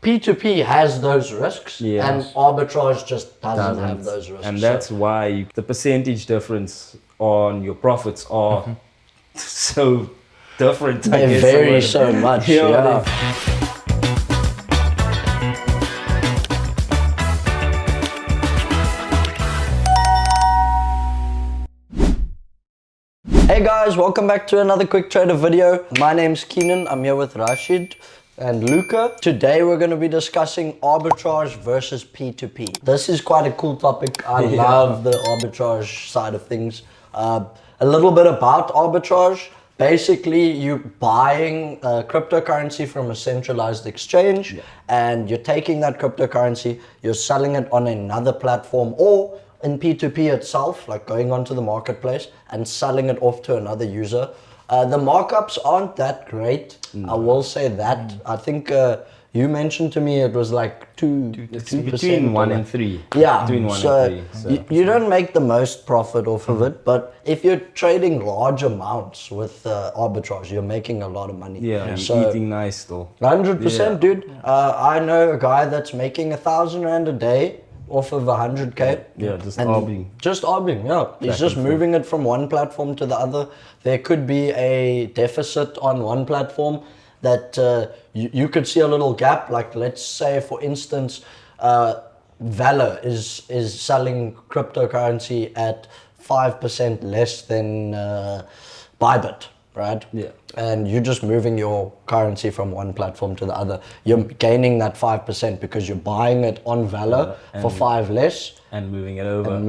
P2P has those risks, and arbitrage just doesn't have those risks. And that's why the percentage difference on your profits are so different. They vary so much. Yeah. Hey guys, welcome back to another quick trader video. My name's Keenan. I'm here with Rashid and Luca. Today we're going to be discussing arbitrage versus P2P. This is quite a cool topic. I love the arbitrage side of things. A little bit about arbitrage. Basically, you're buying cryptocurrency from a centralized exchange, and you're taking that cryptocurrency, you're selling it on another platform, or in P2P itself, like going onto the marketplace and selling it off to another user. The markups aren't that great. I will say that. I think you mentioned to me it was like 2%. Between 1 and 3. Yeah, between 1 so and 3. So you don't make the most profit off of it, but if you're trading large amounts with arbitrage, you're making a lot of money. Yeah, you're so, eating nice though. 100%, dude. I know a guy that's making 1,000 Rand a day off of 100K. Yeah, just arbing. Just arbing, yeah. He's just moving it from one platform to the other. There could be a deficit on one platform that you could see a little gap. Like, let's say, for instance, Valor is selling cryptocurrency at 5% less than Bybit, right? Yeah. And you're just moving your currency from one platform to the other. You're gaining that 5% because you're buying it on Valor for 5 less. And moving it over.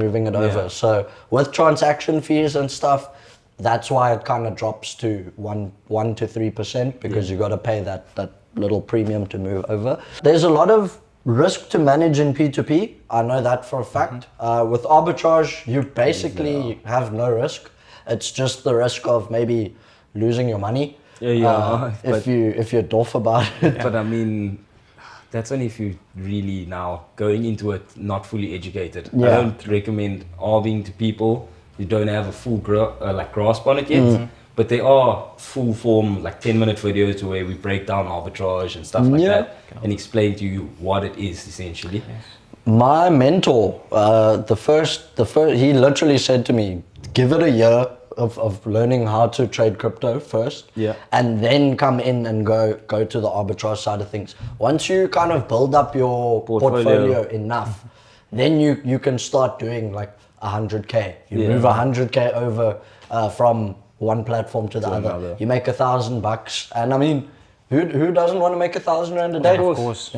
Yeah. So with transaction fees and stuff, that's why it kind of drops to 1 to 3% because you got to pay that little premium to move over. There's a lot of risk to manage in P2P. I know that for a fact. With arbitrage, you basically have no risk. It's just the risk of maybe losing your money. If you're doff about it. But I mean, that's only if you really now going into it not fully educated. I don't recommend arbing to people who don't have a full grasp on it yet. But there are full form, like 10-minute videos where we break down arbitrage and stuff like that and explain to you what it is essentially. My mentor, the first, he literally said to me, give it a year of learning how to trade crypto first, and then come in and go to the arbitrage side of things. Once you kind of build up your portfolio enough, then you can start doing like 100K. You move 100K over from one platform to the other. You make $1,000, and I mean, who doesn't want to make 1,000 Rand a day? Of course.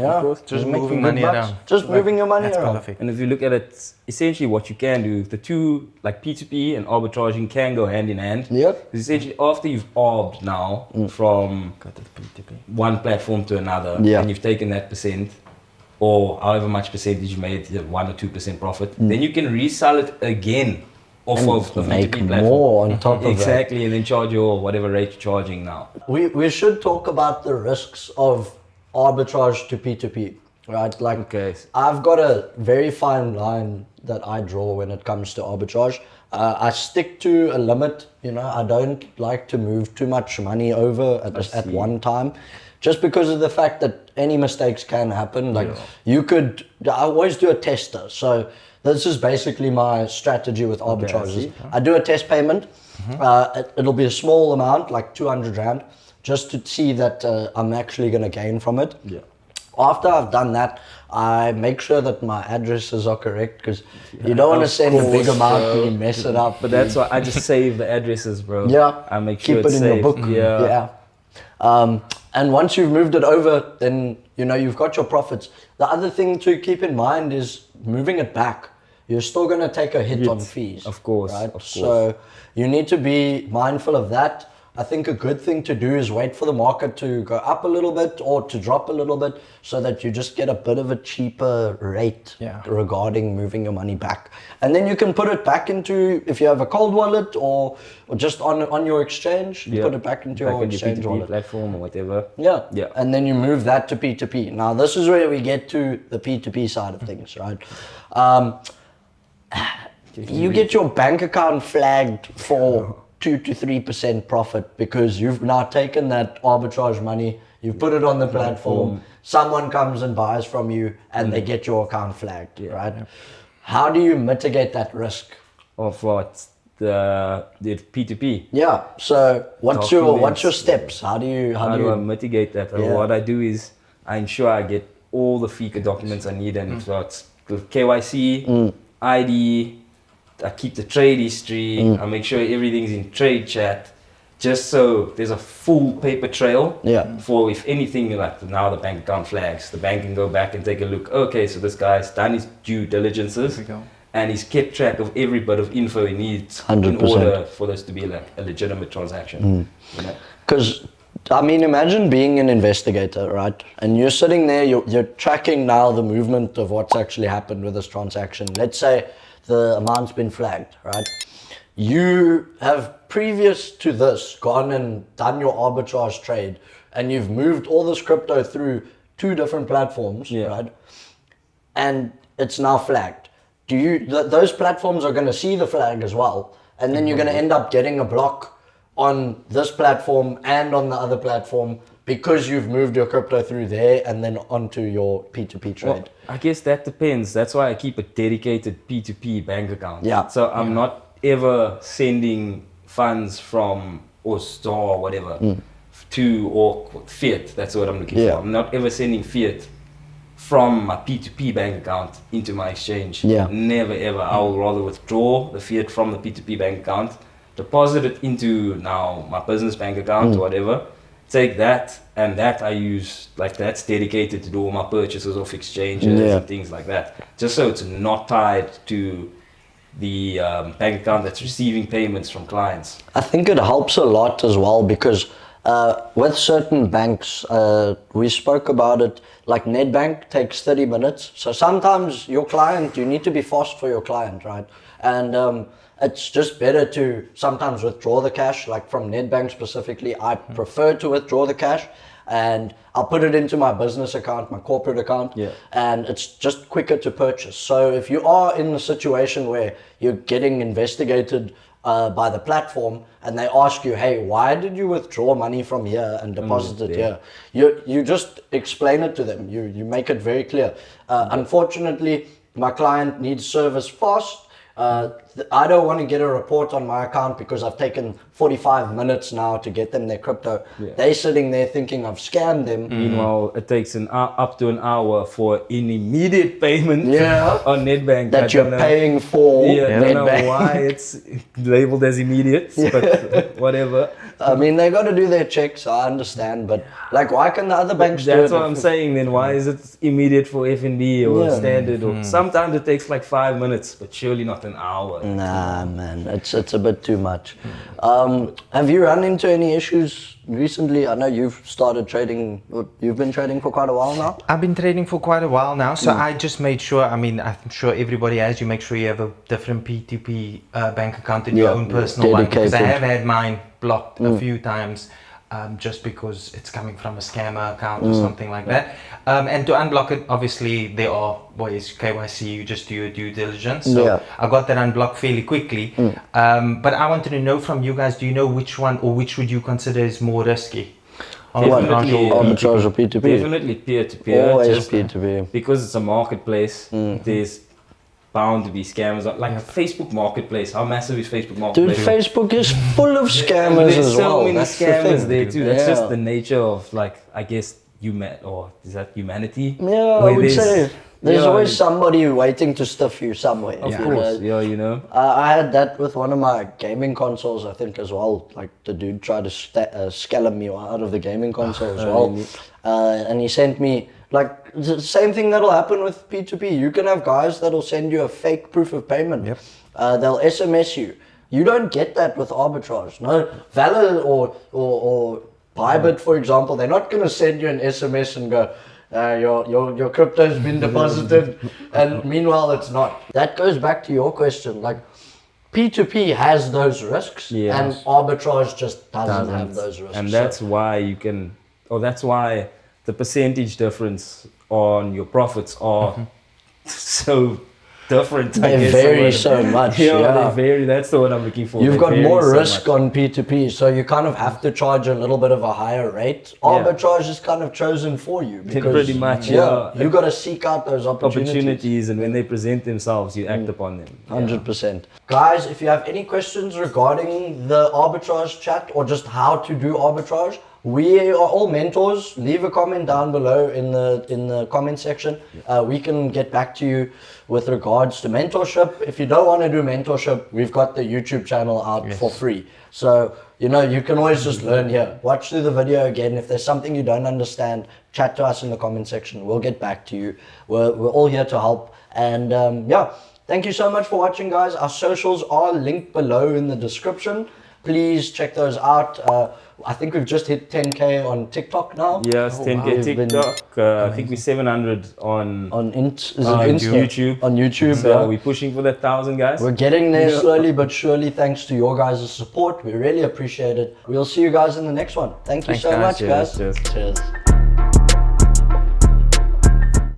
Just moving money around. Just moving your money around. Perfect. And if you look at it, essentially what you can do, the two, like P2P and arbitraging, can go hand in hand. Yep. Because essentially after you've arbed now from one platform to another, and you've taken that percent, or however much percentage you made, 1 or 2% profit, then you can resell it again off of the make P2P platform. more on top of that. Exactly, and then charge your whatever rate you're charging now. We should talk about the risks of arbitrage to P2P, right? Like, I've got a very fine line that I draw when it comes to arbitrage. I stick to a limit, I don't like to move too much money over at one time, just because of the fact that any mistakes can happen. Like, I always do a tester. So this is basically my strategy with arbitrage. I do a test payment. It'll be a small amount, like 200 Rand, just to see that I'm actually going to gain from it. After I've done that, I make sure that my addresses are correct, because you don't want to send a big amount and you mess it up. But that's why I just save the addresses, bro. I make sure keep it in safe. your book. And once you've moved it over, then you've got your profits. The other thing to keep in mind is moving it back. You're still going to take a hit on fees. Of course, right? of course. So you need to be mindful of that. I think a good thing to do is wait for the market to go up a little bit or to drop a little bit, so that you just get a bit of a cheaper rate regarding moving your money back. And then you can put it back into, if you have a cold wallet or just on your exchange, you put it back into your exchange wallet. Platform or whatever. And then you move that to P2P. Now this is where we get to the P2P side of things, right? You get your bank account flagged for 2 to 3% profit because you've now taken that arbitrage money, you've put it on the platform, someone comes and buys from you and they get your account flagged, right? How do you mitigate that risk? Of what? The P2P? Yeah. So what's your steps? How do I mitigate that? What I do is I ensure I get all the FICA documents I need, and so it's the KYC, ID, I keep the trade history, I make sure everything's in trade chat, just so there's a full paper trail for if anything, like now the bank account flags, the bank can go back and take a look, okay, so this guy's done his due diligences and he's kept track of every bit of info he needs 100%. in order for this to be like a legitimate transaction. Because I mean, imagine being an investigator, right? And you're sitting there, you're tracking now the movement of what's actually happened with this transaction. Let's say the amount's been flagged, right? You have previous to this gone and done your arbitrage trade, and you've moved all this crypto through 2 different platforms, right? And it's now flagged. Those platforms are going to see the flag as well, and then you're going to end up getting a block on this platform and on the other platform because you've moved your crypto through there and then onto your P2P trade. Well, I guess that depends. That's why I keep a dedicated P2P bank account. Yeah. So I'm not ever sending funds from or store or whatever to or fiat. That's what I'm looking for. I'm not ever sending fiat from my P2P bank account into my exchange. Never ever. I will rather withdraw the fiat from the P2P bank account, deposit it into now my business bank account or whatever, take that, and that I use, like that's dedicated to do all my purchases off exchanges and things like that, just so it's not tied to the bank account that's receiving payments from clients. I think it helps a lot as well because with certain banks, we spoke about it, like Nedbank takes 30 minutes. So sometimes your client, you need to be fast for your client, right? And it's just better to sometimes withdraw the cash, like from Nedbank specifically. I prefer to withdraw the cash and I'll put it into my business account, my corporate account, and it's just quicker to purchase. So if you are in a situation where you're getting investigated by the platform and they ask you, hey, why did you withdraw money from here and deposit it here? You just explain it to them. You make it very clear. Unfortunately, my client needs service fast. I don't want to get a report on my account because I've taken 45 minutes now to get them their crypto. They're sitting there thinking I've scammed them. Meanwhile, it takes up to an hour for an immediate payment on Nedbank. That you're paying for. I don't know why it's labeled as immediate, but whatever. I mean, they got to do their checks, I understand, but like, why can the other banks do it? That's what I'm saying then. Why is it immediate for FNB or standard? Or sometimes it takes like 5 minutes, but surely not an hour. Nah, man, it's a bit too much. Have you run into any issues recently? I know you've started trading, you've been trading for quite a while now? I've been trading for quite a while now, so I just made sure, I mean, I'm sure everybody has, you make sure you have a different P2P bank account in your own personal one, because I have had mine blocked a few times just because it's coming from a scammer account or something like that. And to unblock it, obviously there are ways, KYC, you just do your due diligence. So I got that unblocked fairly quickly. But I wanted to know from you guys, do you know which one or which would you consider is more risky? Definitely Arbitrage or P2P? Definitely peer-to-peer. Always peer-to-peer. Because it's a marketplace, there's bound to be scammers. Like Facebook Marketplace, how massive is Facebook Marketplace? Dude, Facebook is full of scammers as well. There's so many scammers there too. That's just the nature of, like, I guess, is that humanity? Yeah, I would say. There's always somebody waiting to stuff you somewhere. Of course, you know. I had that with one of my gaming consoles, I think, as well. Like, the dude tried to scallop me out of the gaming console as well. And he sent me, like, the same thing that'll happen with P2P. You can have guys that'll send you a fake proof of payment. They'll SMS you. You don't get that with arbitrage. No, Valor or Bybit, for example, they're not going to send you an SMS and go, your crypto's been deposited, and meanwhile it's not. That goes back to your question. Like, P2P has those risks, and arbitrage just doesn't have those risks. And that's why that's why the percentage difference on your profits are so different. They vary so much. Yeah, they vary. That's the one I'm looking for. You've got more risk much. on P2P, so you kind of have to charge a little bit of a higher rate. Arbitrage is kind of chosen for you. Because, pretty much, yeah. You got to seek out those opportunities. And when they present themselves, you act upon them. 100%. Guys, if you have any questions regarding the arbitrage chat or just how to do arbitrage, we are all mentors. Leave a comment down below in the comment section. We can get back to you with regards to mentorship. If you don't want to do mentorship, we've got the YouTube channel out for free. So, you know, you can always just learn here. Watch through the video again. If there's something you don't understand, chat to us in the comment section. We'll get back to you. We're all here to help. And yeah, thank you so much for watching, guys. Our socials are linked below in the description. Please check those out. I think we've just hit 10K on TikTok now. Yes, 10K TikTok. I think we're 700 on YouTube. On YouTube. So we're pushing for that 1,000, guys. We're getting there slowly but surely, thanks to your guys' support. We really appreciate it. We'll see you guys in the next one. Thanks so much, guys. Cheers. Cheers.